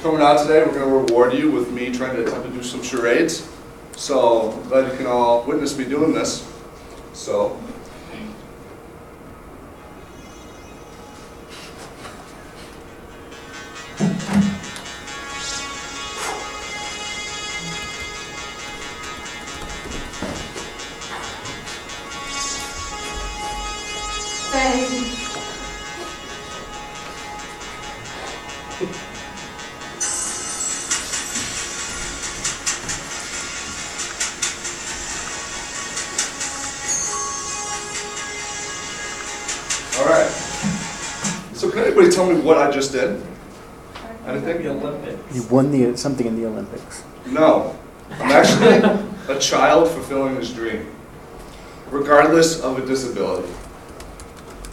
coming out today. We're going to reward you with me trying to attempt to do some charades. So I'm glad you can all witness me doing this. So. All right. So can anybody tell me what I just did? Anything? The Olympics. You won something in the Olympics. No. I'm actually a child fulfilling his dream, regardless of a disability.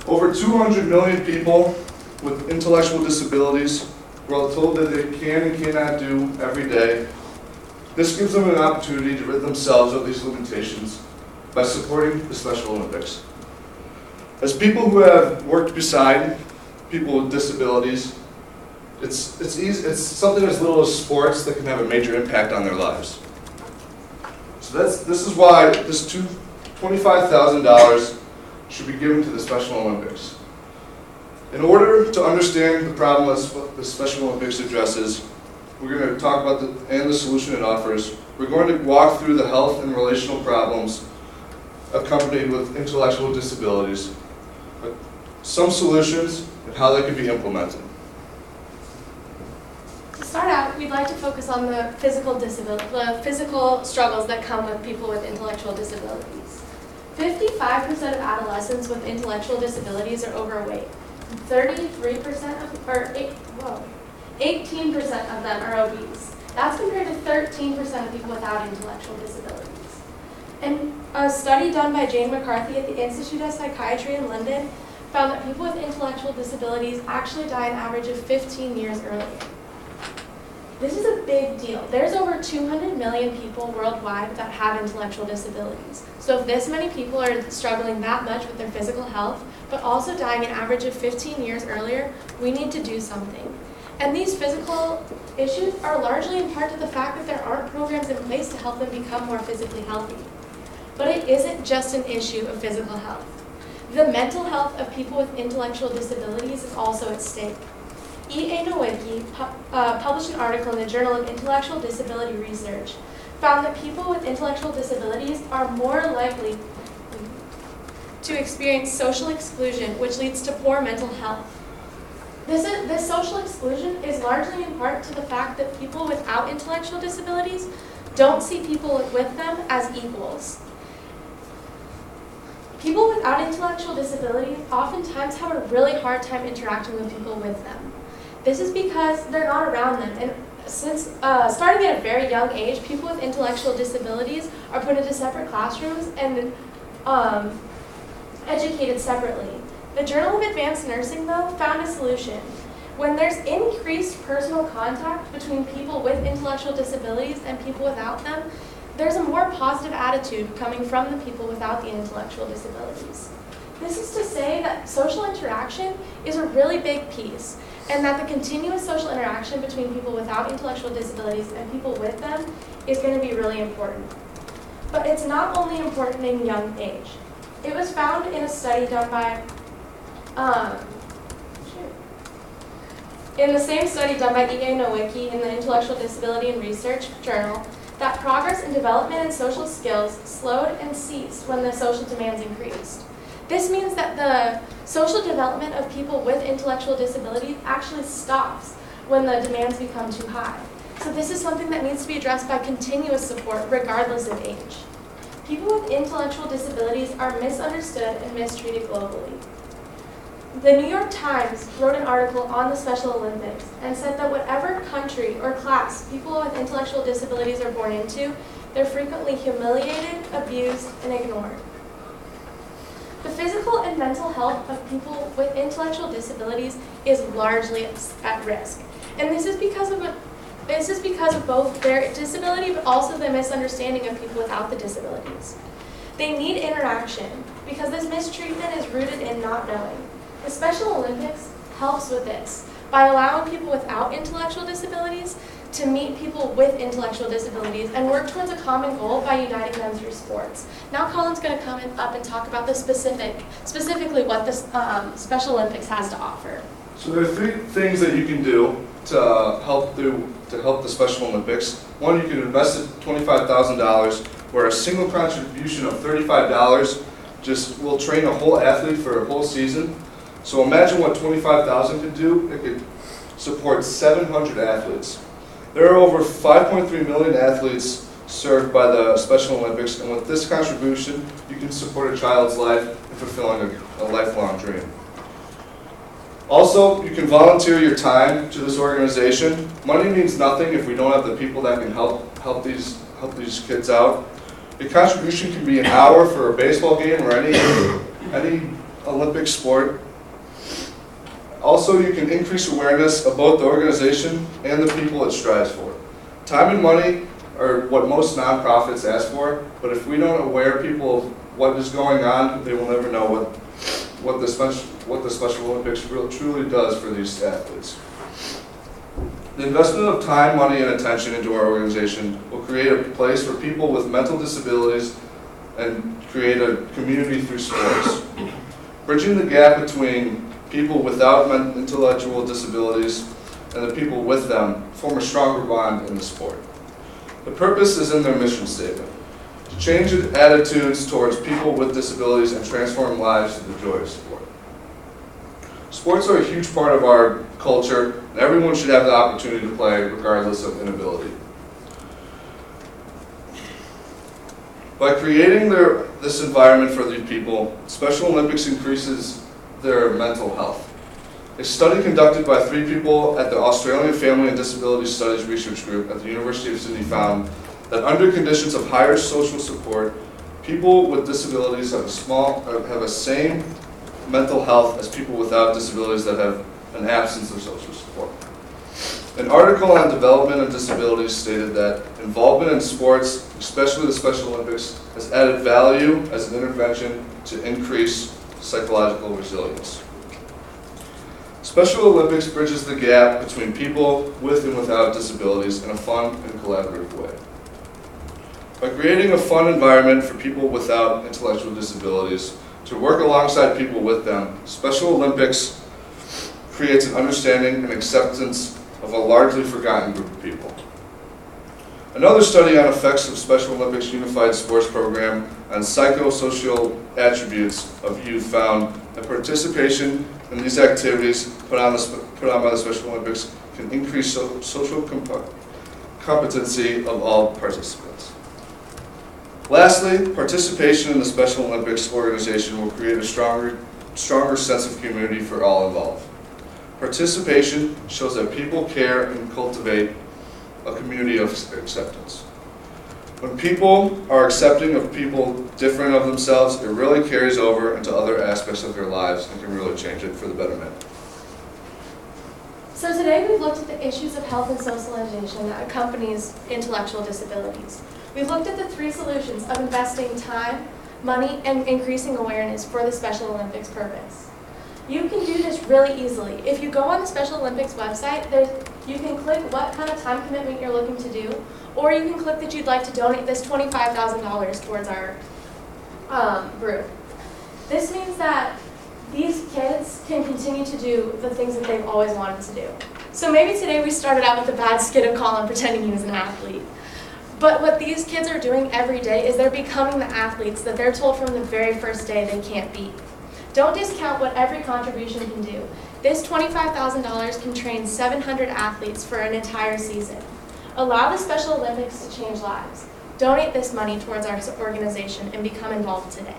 Over 200 million people with intellectual disabilities were told that they can and cannot do every day. This gives them an opportunity to rid themselves of these limitations by supporting the Special Olympics. As people who have worked beside people with disabilities, it's something as little as sports that can have a major impact on their lives. So this is why this $25,000 should be given to the Special Olympics. In order to understand the problem that the Special Olympics addresses, we're going to talk about the solution it offers. We're going to walk through the health and relational problems accompanied with intellectual disabilities, some solutions, and how they can be implemented. To start out, we'd like to focus on the physical struggles that come with people with intellectual disabilities. 55% of adolescents with intellectual disabilities are overweight. 18% of them are obese. That's compared to 13% of people without intellectual disabilities. And a study done by Jane McCarthy at the Institute of Psychiatry in London found that people with intellectual disabilities actually die an average of 15 years earlier. This is a big deal. There's over 200 million people worldwide that have intellectual disabilities. So if this many people are struggling that much with their physical health, but also dying an average of 15 years earlier, we need to do something. And these physical issues are largely in part to the fact that there aren't programs in place to help them become more physically healthy. But it isn't just an issue of physical health. The mental health of people with intellectual disabilities is also at stake. Ewert Ryckman published an article in the Journal of Intellectual Disability Research, found that people with intellectual disabilities are more likely to experience social exclusion, which leads to poor mental health. This social exclusion is largely in part to the fact that people without intellectual disabilities don't see people with them as equals. People without intellectual disabilities oftentimes have a really hard time interacting with people with them. This is because they're not around them. And since starting at a very young age, people with intellectual disabilities are put into separate classrooms and educated separately. The Journal of Advanced Nursing, though, found a solution. When there's increased personal contact between people with intellectual disabilities and people without them, there's a more positive attitude coming from the people without the intellectual disabilities. This is to say that social interaction is a really big piece, and that the continuous social interaction between people without intellectual disabilities and people with them is going to be really important. But it's not only important in young age. It was found in a study done by, in the same study done by Ewert Ryckman in the Intellectual Disability and Research Journal, that progress in development and social skills slowed and ceased when the social demands increased. This means that the social development of people with intellectual disabilities actually stops when the demands become too high. So this is something that needs to be addressed by continuous support regardless of age. People with intellectual disabilities are misunderstood and mistreated globally. The New York Times wrote an article on the Special Olympics and said that whatever country or class people with intellectual disabilities are born into, they're frequently humiliated, abused, and ignored. The physical and mental health of people with intellectual disabilities is largely at risk. And this is because of both their disability, but also the misunderstanding of people without the disabilities. They need interaction, because this mistreatment is rooted in not knowing. The Special Olympics helps with this by allowing people without intellectual disabilities to meet people with intellectual disabilities and work towards a common goal by uniting them through sports. Now Colin's going to come up and talk about the specifically what the Special Olympics has to offer. So there are 3 things that you can do to help the Special Olympics. One, you can invest $25,000, where a single contribution of $35 just will train a whole athlete for a whole season. So imagine what $25,000 could do. It could support 700 athletes. There are over 5.3 million athletes served by the Special Olympics, and with this contribution, you can support a child's life in fulfilling a lifelong dream. Also, you can volunteer your time to this organization. Money means nothing if we don't have the people that can help these kids out. Your contribution can be an hour for a baseball game or any Olympic sport. Also, you can increase awareness of both the organization and the people it strives for. Time and money are what most nonprofits ask for, but if we don't aware people of what is going on, they will never know what the Special Olympics truly does for these athletes. The investment of time, money, and attention into our organization will create a place for people with mental disabilities and create a community through sports. Bridging the gap between people without intellectual disabilities and the people with them form a stronger bond in the sport. The purpose is in their mission statement: to change attitudes towards people with disabilities and transform lives through the joy of sport. Sports are a huge part of our culture, and everyone should have the opportunity to play regardless of inability. By creating this environment for these people, Special Olympics increases their mental health. A study conducted by 3 people at the Australian Family and Disability Studies Research Group at the University of Sydney found that under conditions of higher social support, people with disabilities have a same mental health as people without disabilities that have an absence of social support. An article on development and disabilities stated that involvement in sports, especially the Special Olympics, has added value as an intervention to increase psychological resilience. Special Olympics bridges the gap between people with and without disabilities in a fun and collaborative way. By creating a fun environment for people without intellectual disabilities to work alongside people with them, Special Olympics creates an understanding and acceptance of a largely forgotten group of people. Another study on effects of Special Olympics Unified Sports Program on psychosocial attributes of youth found that participation in these activities put on by the Special Olympics can increase social competency of all participants. Lastly, participation in the Special Olympics organization will create a stronger sense of community for all involved. Participation shows that people care and cultivate a community of acceptance. When people are accepting of people different of themselves, it really carries over into other aspects of their lives and can really change it for the betterment. So today we've looked at the issues of health and socialization that accompanies intellectual disabilities. We've looked at the 3 solutions of investing time, money, and increasing awareness for the Special Olympics purpose. You can do this really easily. If you go on the Special Olympics website, you can click what kind of time commitment you're looking to do, or you can click that you'd like to donate this $25,000 towards our group. This means that these kids can continue to do the things that they've always wanted to do. So maybe today we started out with a bad skit of Colin pretending he was an athlete. But what these kids are doing every day is they're becoming the athletes that they're told from the very first day they can't beat. Don't discount what every contribution can do. This $25,000 can train 700 athletes for an entire season. Allow the Special Olympics to change lives. Donate this money towards our organization and become involved today.